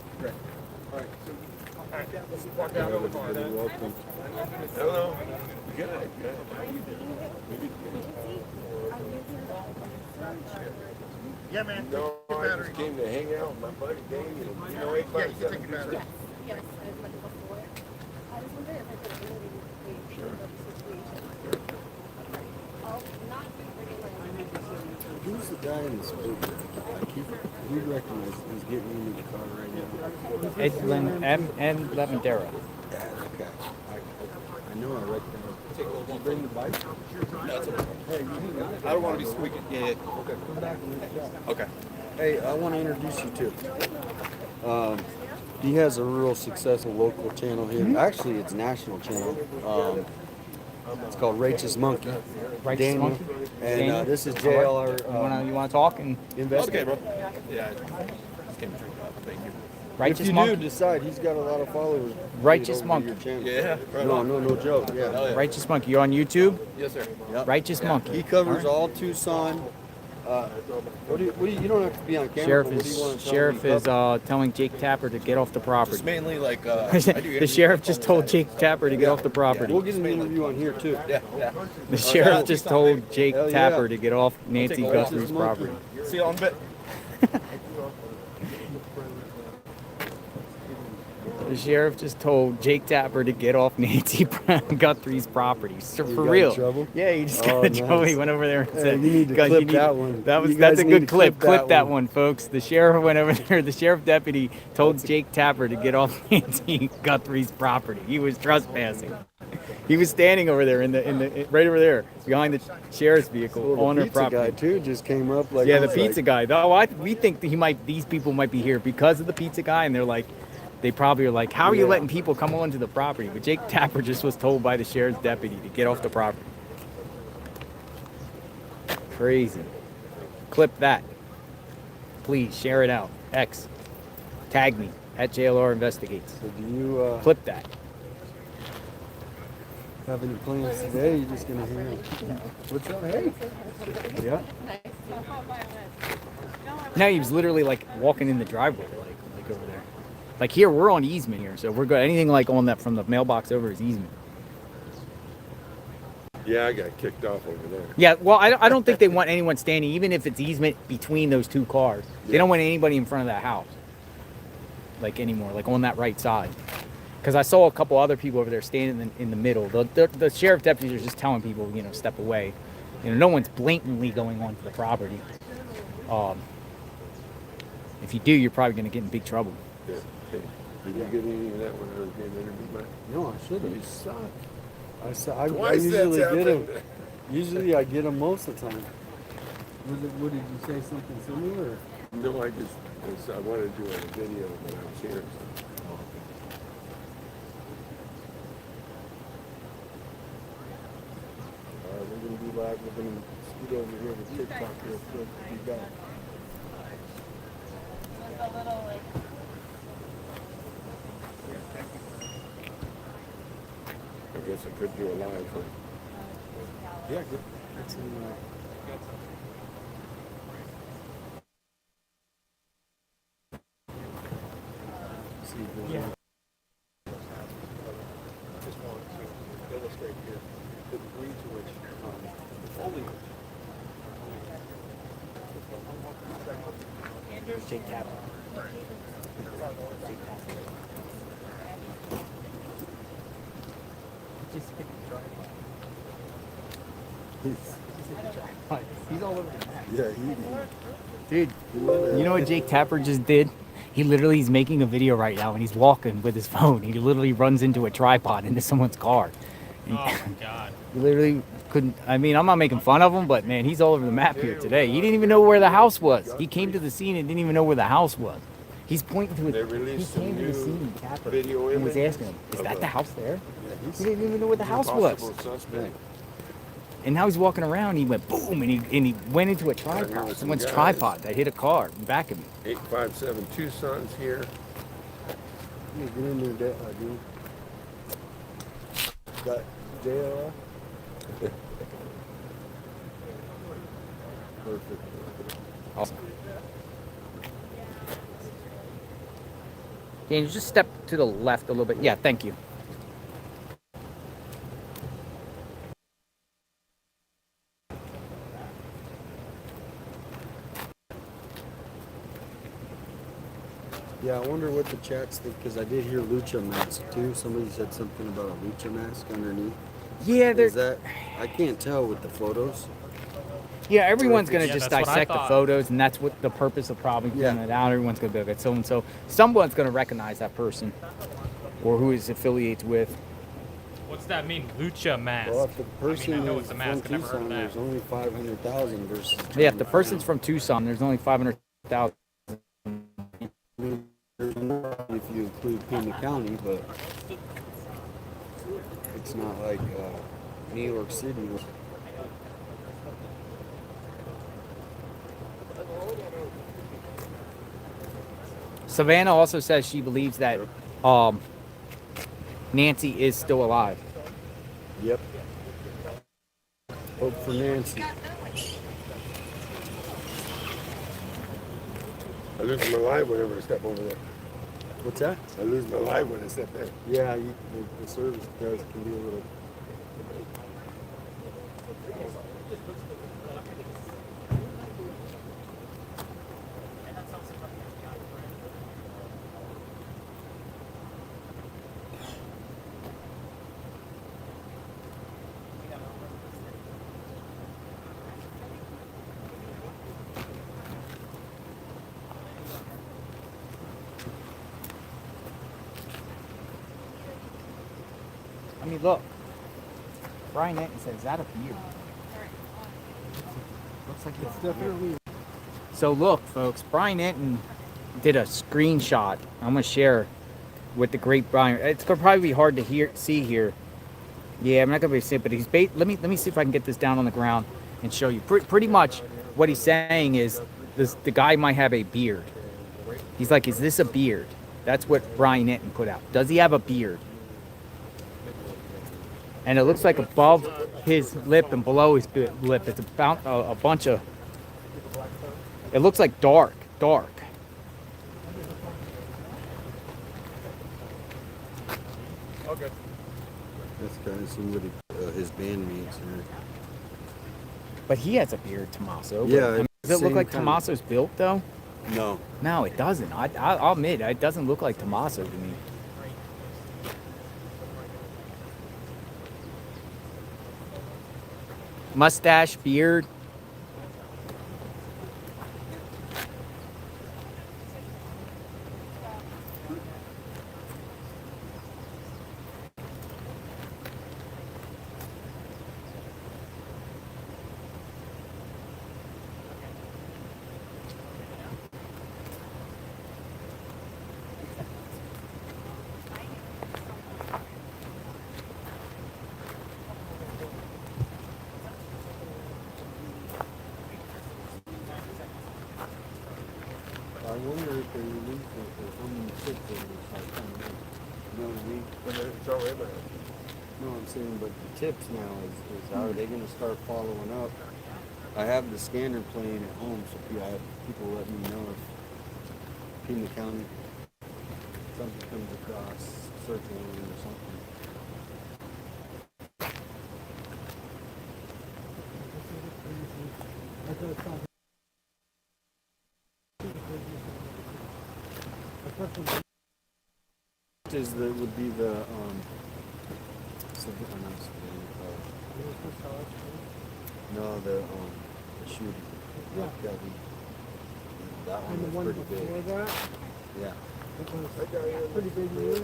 All right. So, let's walk down over the You're welcome. Hello. Good. Yeah, man. No, I just came to hang out with my buddy Dave, and you know, 857. Yes, I've met before. I was wondering if I could really share the situation. I'll not be really Who's the guy in the smoke? Like he recognized he's getting into the car right now. Ed Lavendera. Yeah, okay. I know I recognize. Did you bring the bike? That's okay. Hey, you got it. I don't want to be squeaking. Yeah. Okay, come back and let's chat. Okay. Hey, I want to introduce you to. He has a real successful local channel here. Actually, it's a national channel. It's called Righteous Monkey. Righteous Daniel. Monkey? And Daniel? this is JL. You wanna talk and investigate. Okay, bro. Yeah. Just came to drink up. Thank you. Righteous If you Monkey? do decide, he's got a lot of followers. Righteous Get over Monkey. your channel. Yeah, right No, on. no joke. Yeah. Oh, yeah. Righteous Monkey. You're on YouTube? Yes, sir. Yep. Righteous Monkey. He covers All right. all Tucson. What do you don't have to be on camera. Sheriff but what do you want is to tell him he covers? telling Jake Tapper to get off the property. Just mainly like I do The sheriff just told Jake Tapper to get off the property. We'll get an interview on here too. Yeah. The sheriff just told Jake Hell yeah. Tapper to get off Nancy a walk. Guthrie's property. See you on a bit. The sheriff just told Jake Tapper to get off Nancy Guthrie's property. So You for got real. in trouble? Yeah, he just Oh, got in trouble. nice. He went over there and Hey, said, you need to "Guys, clip that one. That's You guys a need good to clip. clip Clip that one, folks. The sheriff went over there. The sheriff deputy told Jake Tapper to get off Nancy Guthrie's property. He was trespassing. He was standing over there right over there behind the sheriff's vehicle Well, on the her pizza property. guy too just came up like. Yeah, the he's pizza like, guy. Though we think that these people might be here because of the pizza guy, and they're like, they probably are like, how are you Yeah. letting people come onto the property? But Jake Tapper just was told by the sheriff's deputy to get off the property. Crazy. Clip that. Please share it out. X. Tag me at JLR Investigates. So do you Clip that. have any plans today? You're just gonna hang out. What's up? Hey. Yeah. No, he was literally like walking in the driveway, like over there. Like here, we're on easement here, so we're good. Anything like on that from the mailbox over is easement. Yeah, I got kicked off over there. Yeah, well, I don't think they want anyone standing, even if it's easement between those two cars. They don't want anybody in front of that house, like anymore, like on that right side. Because I saw a couple other people over there standing in the middle. The sheriff deputies are just telling people, step away. No one's blatantly going onto the property. If you do, you're probably going to get in big trouble. Yeah. Hey, did you get any of that when I was getting interviewed, Mike? No, I shouldn't. You suck. I Twice usually that's get them. happened. Usually I get them most of the time. What did you say? Something similar? Or? No, I wanted to do a video when I was here. We're gonna be live. We're gonna scoot over here to TikTok real quick. Be back. I guess I could do a live one. Yeah, good. That's see if there's any- Just want to illustrate here the degree to which foliage. Jake Tapper. He's all over the map. Yeah, Dude, you know what Jake Tapper just did? He's making a video right now and he's walking with his phone. He literally runs into a tripod into someone's car. Oh my god. He literally couldn't. I mean, I'm not making fun of him, but man, he's all over the map here today. He didn't even know where the house was. He came to the scene and didn't even know where the house was. He's pointing to They it. He released came some to the new scene, Tapper, video and was image asking him, "Is of that a- the house there?" yeah, He didn't even know where the house was. Possible suspect. And now he's walking around. He went boom, and he went into a tripod. Someone's guys. tripod that hit a car in back of him. 857 Tucson's here. Yeah, get in there, dude. Got JLR? Perfect. Awesome. Can you just step to the left a little bit? Yeah, thank you. Yeah, I wonder what the chats think, because I did hear lucha mask too. Somebody said something about a lucha mask underneath. Yeah, Is that? I can't tell with the photos. Yeah, everyone's gonna Yeah, just that's what I dissect the thought. photos, and that's what the purpose of probably putting Yeah. it out. Everyone's gonna be like, so and so. Someone's gonna recognize that person, or who is affiliates with. What's that mean? Lucha mask. Well, if the person I know is it's a mask. from I never heard of Tucson, that. there's only 500,000 versus. Yeah, if the person's from Tucson, there's only 500,000. There's more if you include Pima County, but it's not like New York City. Savannah also says she believes that Nancy is still alive. Yep. Hope for Nancy. I lose my life whenever I step over there. What's that? I lose my life when I step there. Yeah, the service guys can be a little. I mean, look, Brian Etton said, is that a beard? Looks like it's Definitely. So look, folks, Brian Etton did a screenshot. I'm gonna share with the great Brian. It's gonna probably be hard to see here. Yeah, I'm not gonna be able to see it, but he's let me see if I can get this down on the ground and show you. Pretty much what he's saying is the guy might have a beard. He's like, is this a beard? That's what Brian Etton put out. Does he have a beard? And it looks like above his lip and below his lip, it's about a bunch of. It looks like dark. Okay. That's kind of somebody, his bandmates here. But he has a beard, Tommaso. Yeah. I mean, does it look same like kind of- Tommaso's built though? No. No, it doesn't. I'll admit, it doesn't look like Tommaso to me. Mustache, beard. I wonder if they release it or how many tips they start coming in. You know what I mean? It's already been. No, I'm saying, but the tips now is are they going to start following up? I have the scanner playing at home, so I have people let me know if in the county something comes across circulating or something. Is that would be the no, the shooting. Yeah. That And the one one was pretty before big. that, Yeah. it was pretty big news.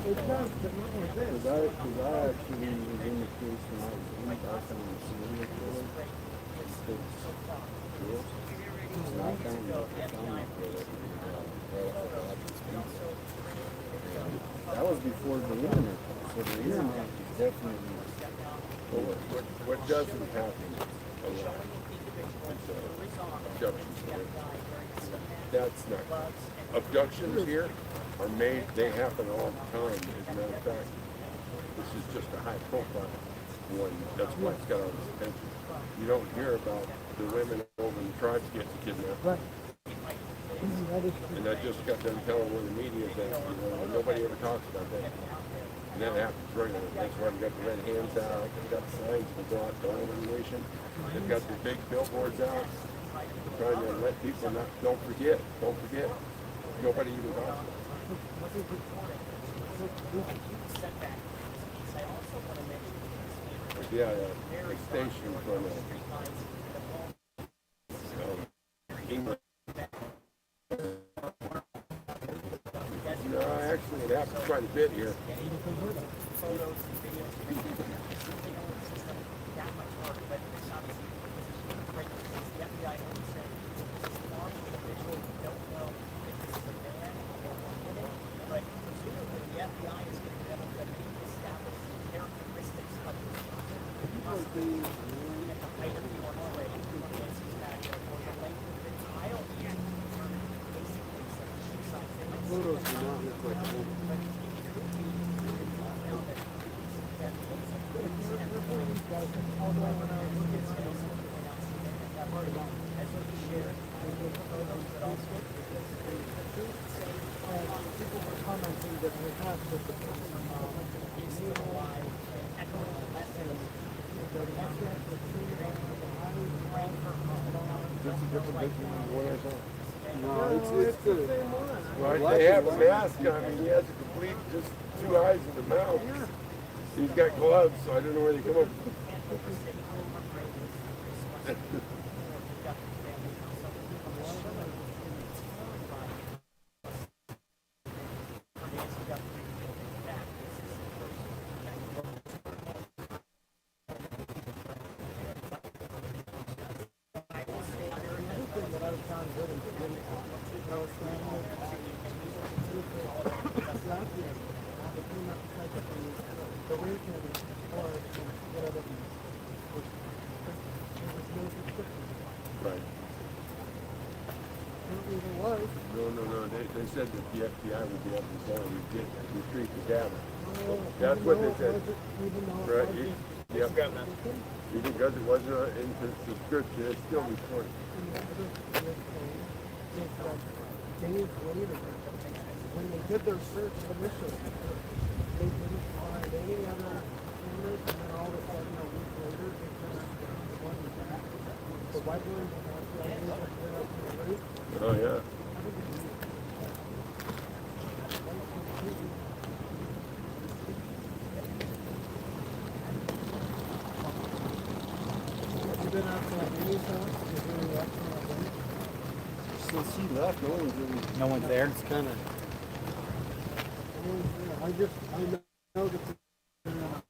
It does, but not like this. Because I actually was in the case when I was in Boston and seeing it for and I found it that was before the internet. So the internet is definitely What doesn't happen a lot is abductions. That's not. Abductions here are made, they happen all the time. As a matter of fact, this is just a high profile one. That's why it's got all this attention. You don't hear about the women over in the tribes getting kidnapped. Right. And I just got done telling one of the media that nobody ever talks about that. And that happens regularly. That's why we got the red hands out. We've got signs that go out to all over the nation. They've got the big billboards out, trying to let people don't forget. Nobody even talks about it. But yeah, the station from England. No, actually, it happens quite a bit here. photos do not look like home. different picture than the one I saw? No, it's the Right, they have a mask on, and he has a complete, just 2 eyes and a mouth. He's got gloves, so I don't know where they come up. Right. No. They said that the FBI would be able to go and retrieve the data. That's what they said. Right. Yep. Even because it wasn't in the subscription, it's still recorded. Days later, when they did their search initially, they didn't find any other cameras, and then all of a sudden, a week later, they turned out to find one back. The white one was up in the roof. Oh, yeah. Have you been out to like Amy's house? Is there any action out there? Since he left, no one's really. No one's there. It's kind of. I know that somehow.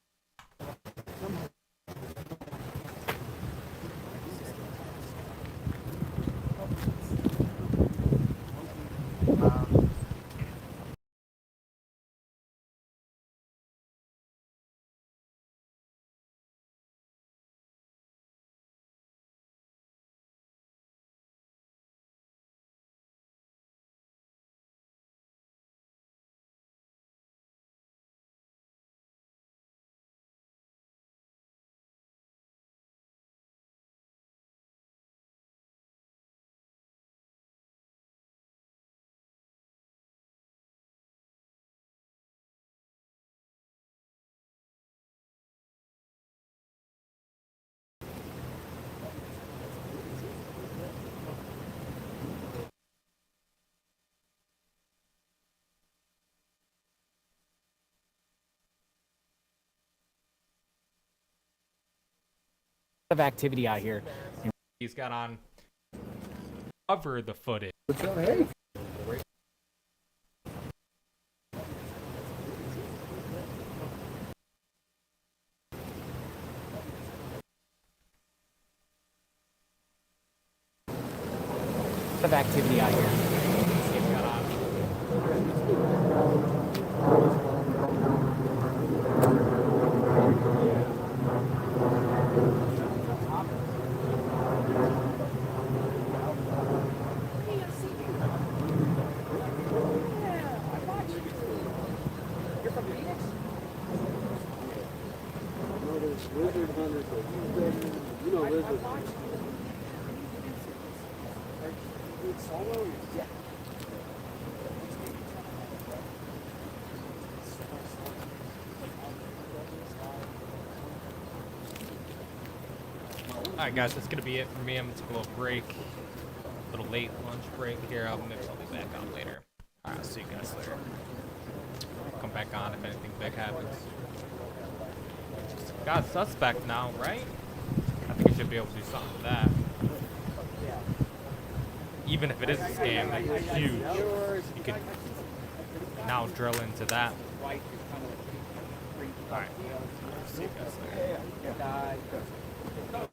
Of activity out here. He's got on cover the footage. Hey. Of activity out here. He's got on. No, there's lizard hunters. You know lizard hunters. Yeah. Alright guys, that's gonna be it for me. I'm gonna take a little break. A little late lunch break here. I'll be back on later. Alright, I'll see you guys later. Come back on if anything big happens. Got a suspect now, right? I think I should be able to do something with that. Even if it is a scam, that's huge. You could now drill into that. Alright. See you guys later.